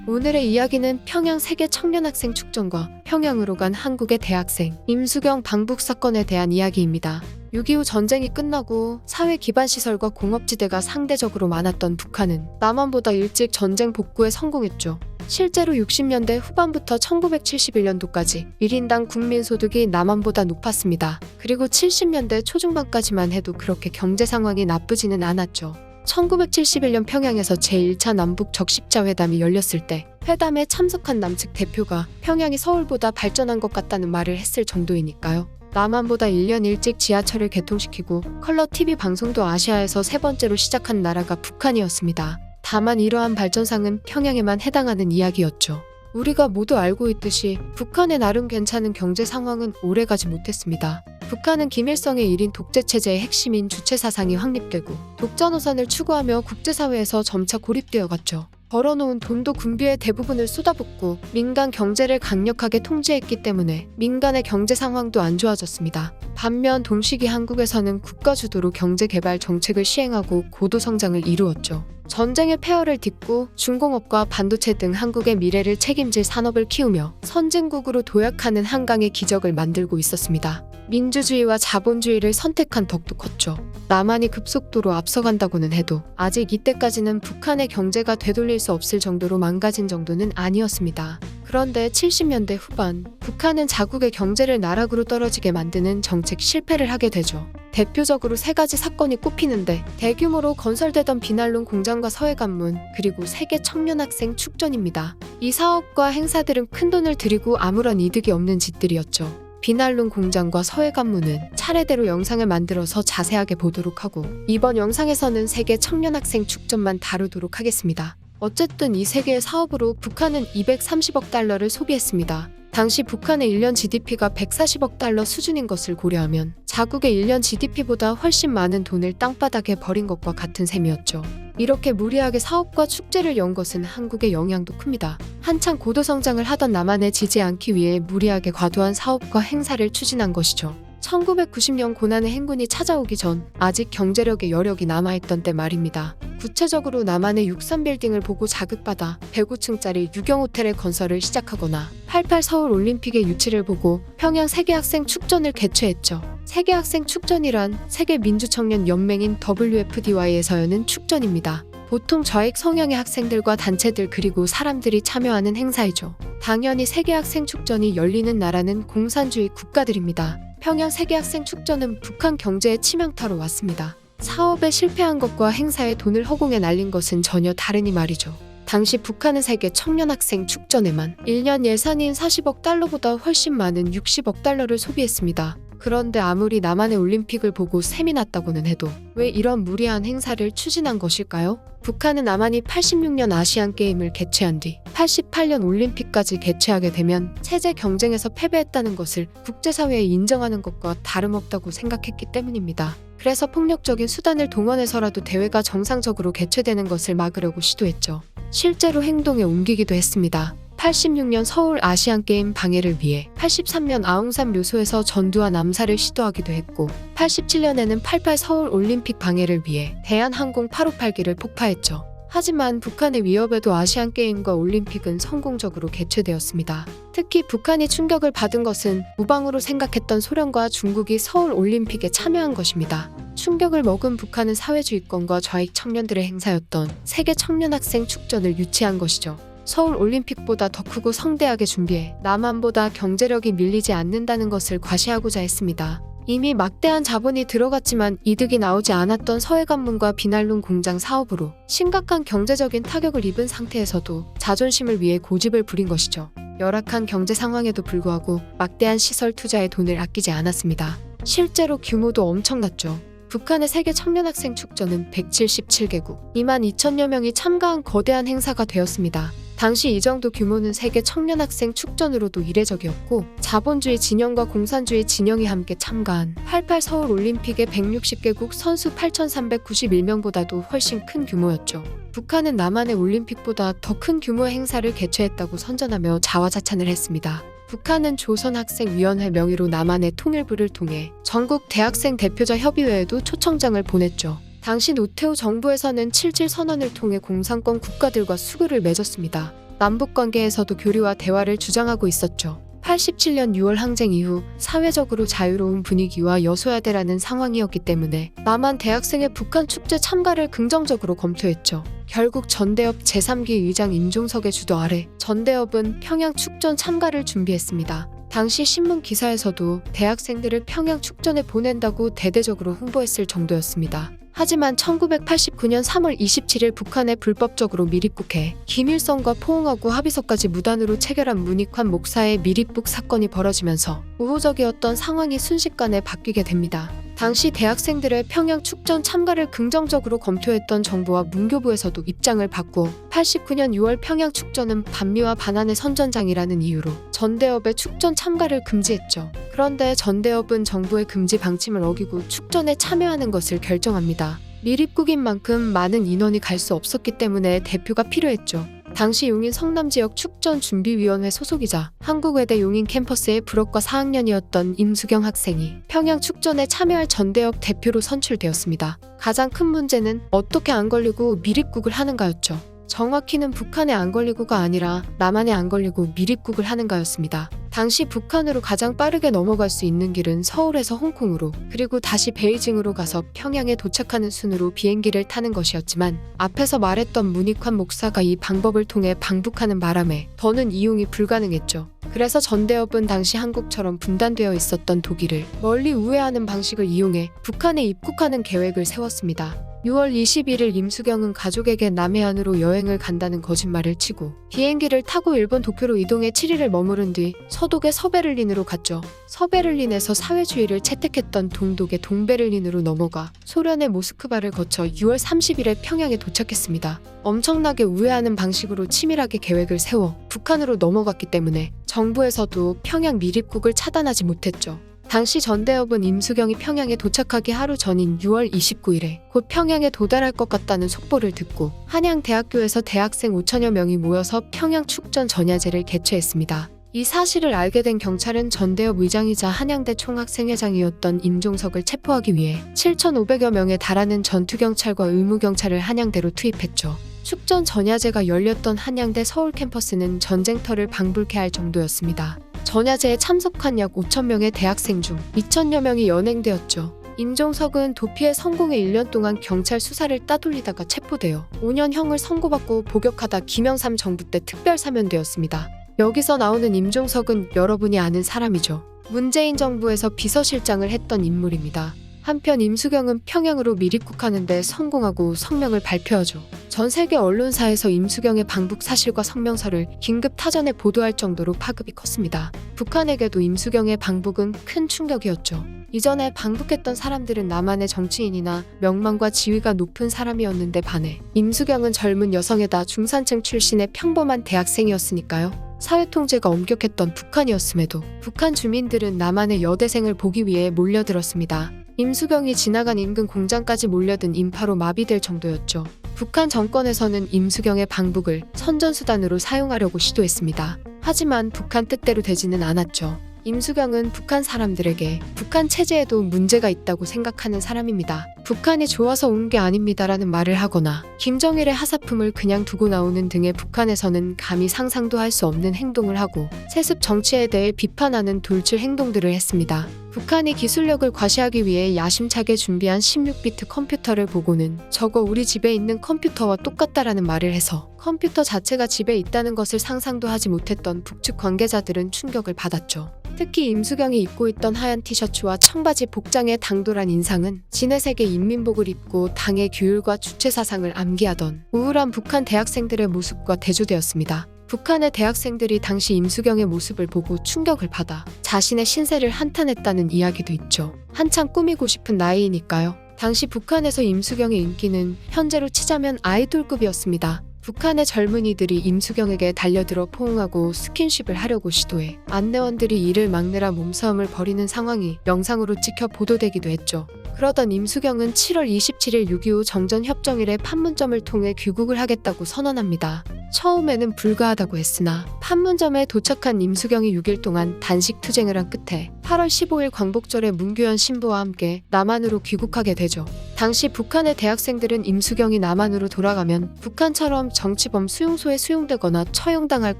오늘의 이야기는 평양 세계 청년학생 축전과 평양으로 간 한국의 대학생 임수경 방북 사건에 대한 이야기입니다. 6.25 전쟁이 끝나고 사회 기반 시설과 공업지대가 상대적으로 많았던 북한은 남한보다 일찍 전쟁 복구에 성공했죠. 실제로 60년대 후반부터 1971년도까지 1인당 국민소득이 남한보다 높았습니다. 그리고 70년대 초중반까지만 해도 그렇게 경제 상황이 나쁘지는 않았죠. 1971년 평양에서 제1차 남북 적십자 회담이 열렸을 때 회담에 참석한 남측 대표가 평양이 서울보다 발전한 것 같다는 말을 했을 정도이니까요. 남한보다 1년 일찍 지하철을 개통시키고 컬러 TV 방송도 아시아에서 세 번째로 시작한 나라가 북한이었습니다. 다만 이러한 발전상은 평양에만 해당하는 이야기였죠. 우리가 모두 알고 있듯이 북한의 나름 괜찮은 경제 상황은 오래가지 못했습니다. 북한은 김일성의 1인 독재체제의 핵심인 주체사상이 확립되고 독자 노선을 추구하며 국제사회에서 점차 고립되어 갔죠. 벌어놓은 돈도 군비의 대부분을 쏟아붓고 민간 경제를 강력하게 통제했기 때문에 민간의 경제 상황도 안 좋아졌습니다. 반면 동시기 한국에서는 국가 주도로 경제개발 정책을 시행하고 고도 성장을 이루었죠. 전쟁의 폐허를 딛고 중공업과 반도체 등 한국의 미래를 책임질 산업을 키우며 선진국으로 도약하는 한강의 기적을 만들고 있었습니다. 민주주의와 자본주의를 선택한 덕도 컸죠. 남한이 급속도로 앞서간다고는 해도 아직 이때까지는 북한의 경제가 되돌릴 수 없을 정도로 망가진 정도는 아니었습니다. 그런데 70년대 후반 북한은 자국의 경제를 나락으로 떨어지게 만드는 정책 실패를 하게 되죠. 대표적으로 세 가지 사건이 꼽히는데 대규모로 건설되던 비난론 공장과 서해관문 그리고 세계 청년학생 축전입니다. 이 사업과 행사들은 큰돈을 들이고 아무런 이득이 없는 짓들이었죠. 비난론 공장과 서해관문은 차례대로 영상을 만들어서 자세하게 보도록 하고 이번 영상에서는 세계 청년학생 축전만 다루도록 하겠습니다. 어쨌든 이 세 개의 사업으로 북한은 230억 달러를 소비했습니다. 당시 북한의 1년 GDP가 140억 달러 수준인 것을 고려하면 자국의 1년 GDP보다 훨씬 많은 돈을 땅바닥에 버린 것과 같은 셈이었죠. 이렇게 무리하게 사업과 축제를 연 것은 한국의 영향도 큽니다. 한창 고도 성장을 하던 남한에 지지 않기 위해 무리하게 과도한 사업과 행사를 추진한 것이죠. 1990년 고난의 행군이 찾아오기 전 아직 경제력의 여력이 남아있던 때 말입니다. 구체적으로 남한의 63빌딩을 보고 자극받아 105층짜리 유경호텔의 건설을 시작하거나 88 서울올림픽의 유치를 보고 평양 세계학생 축전을 개최했죠. 세계학생 축전이란 세계민주청년연맹인 WFDY에서 여는 축전입니다. 보통 좌익 성향의 학생들과 단체들 그리고 사람들이 참여하는 행사이죠. 당연히 세계학생 축전이 열리는 나라는 공산주의 국가들입니다. 평양 세계학생 축전은 북한 경제의 치명타로 왔습니다. 사업에 실패한 것과 행사에 돈을 허공에 날린 것은 전혀 다르니 말이죠. 당시 북한은 세계 청년학생 축전에만 1년 예산인 40억 달러보다 훨씬 많은 60억 달러를 소비했습니다. 그런데 아무리 남한의 올림픽을 보고 셈이 났다고는 해도 왜 이런 무리한 행사를 추진한 것일까요? 북한은 남한이 86년 아시안게임을 개최한 뒤 88년 올림픽까지 개최하게 되면 체제 경쟁에서 패배했다는 것을 국제사회에 인정하는 것과 다름없다고 생각했기 때문입니다. 그래서 폭력적인 수단을 동원해서라도 대회가 정상적으로 개최되는 것을 막으려고 시도했죠. 실제로 행동에 옮기기도 했습니다. 86년 서울 아시안게임 방해를 위해 83년 아웅산 묘소에서 전두환 암살을 시도하기도 했고 87년에는 88 서울 올림픽 방해를 위해 대한항공 858기를 폭파했죠. 하지만 북한의 위협에도 아시안게임과 올림픽은 성공적으로 개최되었습니다. 특히 북한이 충격을 받은 것은 무방으로 생각했던 소련과 중국이 서울 올림픽에 참여한 것입니다. 충격을 먹은 북한은 사회주의권과 좌익 청년들의 행사였던 세계 청년학생 축전을 유치한 것이죠. 서울 올림픽보다 더 크고 성대하게 준비해 남한보다 경제력이 밀리지 않는다는 것을 과시하고자 했습니다. 이미 막대한 자본이 들어갔지만 이득이 나오지 않았던 서해관문과 비난론 공장 사업으로 심각한 경제적인 타격을 입은 상태에서도 자존심을 위해 고집을 부린 것이죠. 열악한 경제 상황에도 불구하고 막대한 시설 투자에 돈을 아끼지 않았습니다. 실제로 규모도 엄청났죠. 북한의 세계 청년학생 축전은 177개국, 22,000여 명이 참가한 거대한 행사가 되었습니다. 당시 이 정도 규모는 세계 청년학생 축전으로도 이례적이었고 자본주의 진영과 공산주의 진영이 함께 참가한 88 서울올림픽의 160개국 선수 8,391명보다도 훨씬 큰 규모였죠. 북한은 남한의 올림픽보다 더 큰 규모의 행사를 개최했다고 선전하며 자화자찬을 했습니다. 북한은 조선학생위원회 명의로 남한의 통일부를 통해 전국 대학생 대표자 협의회에도 초청장을 보냈죠. 당시 노태우 정부에서는 77선언을 통해 공산권 국가들과 수교를 맺었습니다. 남북 관계에서도 교류와 대화를 주장하고 있었죠. 87년 6월 항쟁 이후 사회적으로 자유로운 분위기와 여소야대라는 상황이었기 때문에 남한 대학생의 북한 축제 참가를 긍정적으로 검토했죠. 결국 전대협 제3기 의장 임종석의 주도 아래 전대협은 평양 축전 참가를 준비했습니다. 당시 신문 기사에서도 대학생들을 평양 축전에 보낸다고 대대적으로 홍보했을 정도였습니다. 하지만 1989년 3월 27일 북한에 불법적으로 미립국해 김일성과 포옹하고 합의서까지 무단으로 체결한 문익환 목사의 미립국 사건이 벌어지면서 우호적이었던 상황이 순식간에 바뀌게 됩니다. 당시 대학생들의 평양 축전 참가를 긍정적으로 검토했던 정부와 문교부에서도 입장을 바꾸어 89년 6월 평양 축전은 반미와 반환의 선전장이라는 이유로 전대협의 축전 참가를 금지했죠. 그런데 전대협은 정부의 금지 방침을 어기고 축전에 참여하는 것을 결정합니다. 미립국인 만큼 많은 인원이 갈 수 없었기 때문에 대표가 필요했죠. 당시 용인 성남지역 축전준비위원회 소속이자 한국외대 용인 캠퍼스의 불어과 4학년이었던 임수경 학생이 평양 축전에 참여할 전대협 대표로 선출되었습니다. 가장 큰 문제는 어떻게 안 걸리고 미립국을 하는가였죠. 정확히는 북한에 안 걸리고가 아니라 남한에 안 걸리고 미립국을 하는가였습니다. 당시 북한으로 가장 빠르게 넘어갈 수 있는 길은 서울에서 홍콩으로 그리고 다시 베이징으로 가서 평양에 도착하는 순으로 비행기를 타는 것이었지만 앞에서 말했던 문익환 목사가 이 방법을 통해 방북하는 바람에 더는 이용이 불가능했죠. 그래서 전대협은 당시 한국처럼 분단되어 있었던 독일을 멀리 우회하는 방식을 이용해 북한에 입국하는 계획을 세웠습니다. 6월 21일 임수경은 가족에게 남해안으로 여행을 간다는 거짓말을 치고 비행기를 타고 일본 도쿄로 이동해 7일을 머무른 뒤 서독의 서베를린으로 갔죠. 서베를린에서 사회주의를 채택했던 동독의 동베를린으로 넘어가 소련의 모스크바를 거쳐 6월 30일에 평양에 도착했습니다. 엄청나게 우회하는 방식으로 치밀하게 계획을 세워 북한으로 넘어갔기 때문에 정부에서도 평양 미립국을 차단하지 못했죠. 당시 전대협은 임수경이 평양에 도착하기 하루 전인 6월 29일에 곧 평양에 도달할 것 같다는 속보를 듣고 한양대학교에서 대학생 5천여 명이 모여서 평양 축전 전야제를 개최했습니다. 이 사실을 알게 된 경찰은 전대협 의장이자 한양대 총학생회장이었던 임종석을 체포하기 위해 7,500여 명에 달하는 전투경찰과 의무경찰을 한양대로 투입했죠. 축전 전야제가 열렸던 한양대 서울 캠퍼스는 전쟁터를 방불케 할 정도였습니다. 전야제에 참석한 약 5,000명의 대학생 중 2,000여 명이 연행되었죠. 임종석은 도피에 성공해 1년 동안 경찰 수사를 따돌리다가 체포되어 5년형을 선고받고 복역하다 김영삼 정부 때 특별 사면되었습니다. 여기서 나오는 임종석은 여러분이 아는 사람이죠. 문재인 정부에서 비서실장을 했던 인물입니다. 한편 임수경은 평양으로 미립국하는 데 성공하고 성명을 발표하죠. 전 세계 언론사에서 임수경의 방북 사실과 성명서를 긴급 타전에 보도할 정도로 파급이 컸습니다. 북한에게도 임수경의 방북은 큰 충격이었죠. 이전에 방북했던 사람들은 남한의 정치인이나 명망과 지위가 높은 사람이었는데 반해 임수경은 젊은 여성에다 중산층 출신의 평범한 대학생이었으니까요. 사회통제가 엄격했던 북한이었음에도 북한 주민들은 남한의 여대생을 보기 위해 몰려들었습니다. 임수경이 지나간 인근 공장까지 몰려든 인파로 마비될 정도였죠. 북한 정권에서는 임수경의 방북을 선전수단으로 사용하려고 시도했습니다. 하지만 북한 뜻대로 되지는 않았죠. 임수경은 북한 사람들에게 북한 체제에도 문제가 있다고 생각하는 사람입니다. 북한이 좋아서 온 게 아닙니다라는 말을 하거나 김정일의 하사품을 그냥 두고 나오는 등의 북한에서는 감히 상상도 할 수 없는 행동을 하고 세습 정치에 대해 비판하는 돌출 행동들을 했습니다. 북한이 기술력을 과시하기 위해 야심차게 준비한 16비트 컴퓨터를 보고는 저거 우리 집에 있는 컴퓨터와 똑같다라는 말을 해서 컴퓨터 자체가 집에 있다는 것을 상상도 하지 못했던 북측 관계자들은 충격을 받았죠. 특히 임수경이 입고 있던 하얀 티셔츠와 청바지 복장의 당돌한 인상은 진해색의 인민복을 입고 당의 규율과 주체사상을 암기하던 우울한 북한 대학생들의 모습과 대조되었습니다. 북한의 대학생들이 당시 임수경의 모습을 보고 충격을 받아 자신의 신세를 한탄했다는 이야기도 있죠. 한창 꾸미고 싶은 나이이니까요. 당시 북한에서 임수경의 인기는 현재로 치자면 아이돌급이었습니다. 북한의 젊은이들이 임수경에게 달려들어 포옹하고 스킨십을 하려고 시도해 안내원들이 이를 막느라 몸싸움을 벌이는 상황이 영상으로 찍혀 보도되기도 했죠. 그러던 임수경은 7월 27일 6.25 정전협정일에 판문점을 통해 귀국을 하겠다고 선언합니다. 처음에는 불가하다고 했으나 판문점에 도착한 임수경이 6일 동안 단식 투쟁을 한 끝에 8월 15일 광복절에 문규현 신부와 함께 남한으로 귀국하게 되죠. 당시 북한의 대학생들은 임수경이 남한으로 돌아가면 북한처럼 정치범 수용소에 수용되거나 처형당할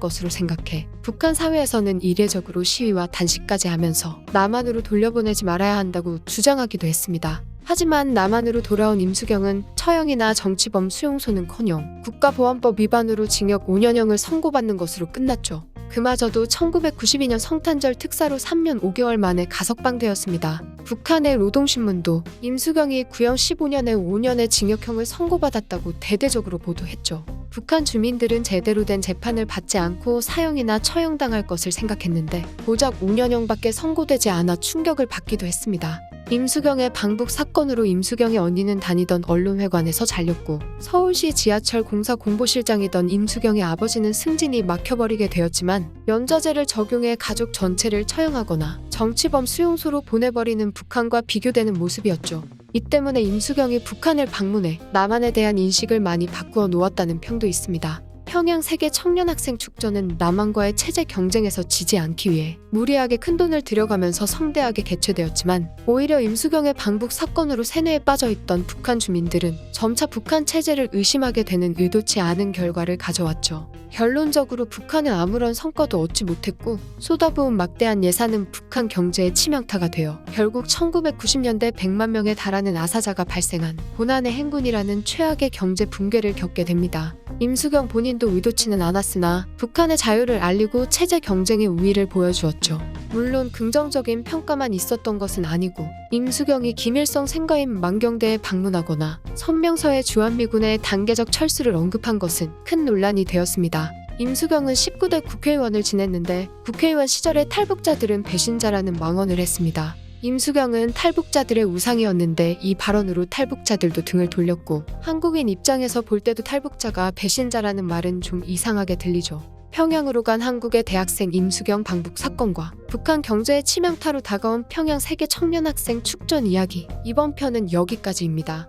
것으로 생각해 북한 사회에서는 이례적으로 시위와 단식까지 하면서 남한으로 돌려보내지 말아야 한다고 주장하기도 했습니다. 하지만 남한으로 돌아온 임수경은 처형이나 정치범 수용소는커녕 국가보안법 위반으로 징역 5년형을 선고받는 것으로 끝났죠. 그마저도 1992년 성탄절 특사로 3년 5개월 만에 가석방되었습니다. 북한의 노동신문도 임수경이 구형 15년에 5년의 징역형을 선고받았다고 대대적으로 보도했죠. 북한 주민들은 제대로 된 재판을 받지 않고 사형이나 처형당할 것을 생각했는데 고작 5년형밖에 선고되지 않아 충격을 받기도 했습니다. 임수경의 방북 사건으로 임수경의 언니는 다니던 언론회관에서 잘렸고 서울시 지하철 공사 공보실장이던 임수경의 아버지는 승진이 막혀버리게 되었지만 면좌제를 적용해 가족 전체를 처형하거나 정치범 수용소로 보내버리는 북한과 비교되는 모습이었죠. 이 때문에 임수경이 북한을 방문해 남한에 대한 인식을 많이 바꾸어 놓았다는 평도 있습니다. 평양 세계 청년학생 축전은 남한과의 체제 경쟁에서 지지 않기 위해 무리하게 큰돈을 들여가면서 성대하게 개최되었지만 오히려 임수경의 방북 사건으로 세뇌에 빠져있던 북한 주민들은 점차 북한 체제를 의심하게 되는 의도치 않은 결과를 가져왔죠. 결론적으로 북한은 아무런 성과도 얻지 못했고 쏟아부은 막대한 예산은 북한 경제의 치명타가 되어 결국 1990년대 100만 명에 달하는 아사자가 발생한 고난의 행군이라는 최악의 경제 붕괴를 겪게 됩니다. 임수경 본인도 의도치는 않았으나 북한의 자유를 알리고 체제 경쟁의 우위를 보여주었죠. 물론 긍정적인 평가만 있었던 것은 아니고 임수경이 김일성 생가인 만경대에 방문하거나 선명서에 주한미군의 단계적 철수를 언급한 것은 큰 논란이 되었습니다. 임수경은 19대 국회의원을 지냈는데 국회의원 시절에 탈북자들은 배신자라는 망언을 했습니다. 임수경은 탈북자들의 우상이었는데 이 발언으로 탈북자들도 등을 돌렸고 한국인 입장에서 볼 때도 탈북자가 배신자라는 말은 좀 이상하게 들리죠. 평양으로 간 한국의 대학생 임수경 방북 사건과 북한 경제의 치명타로 다가온 평양 세계 청년학생 축전 이야기, 이번 편은 여기까지입니다.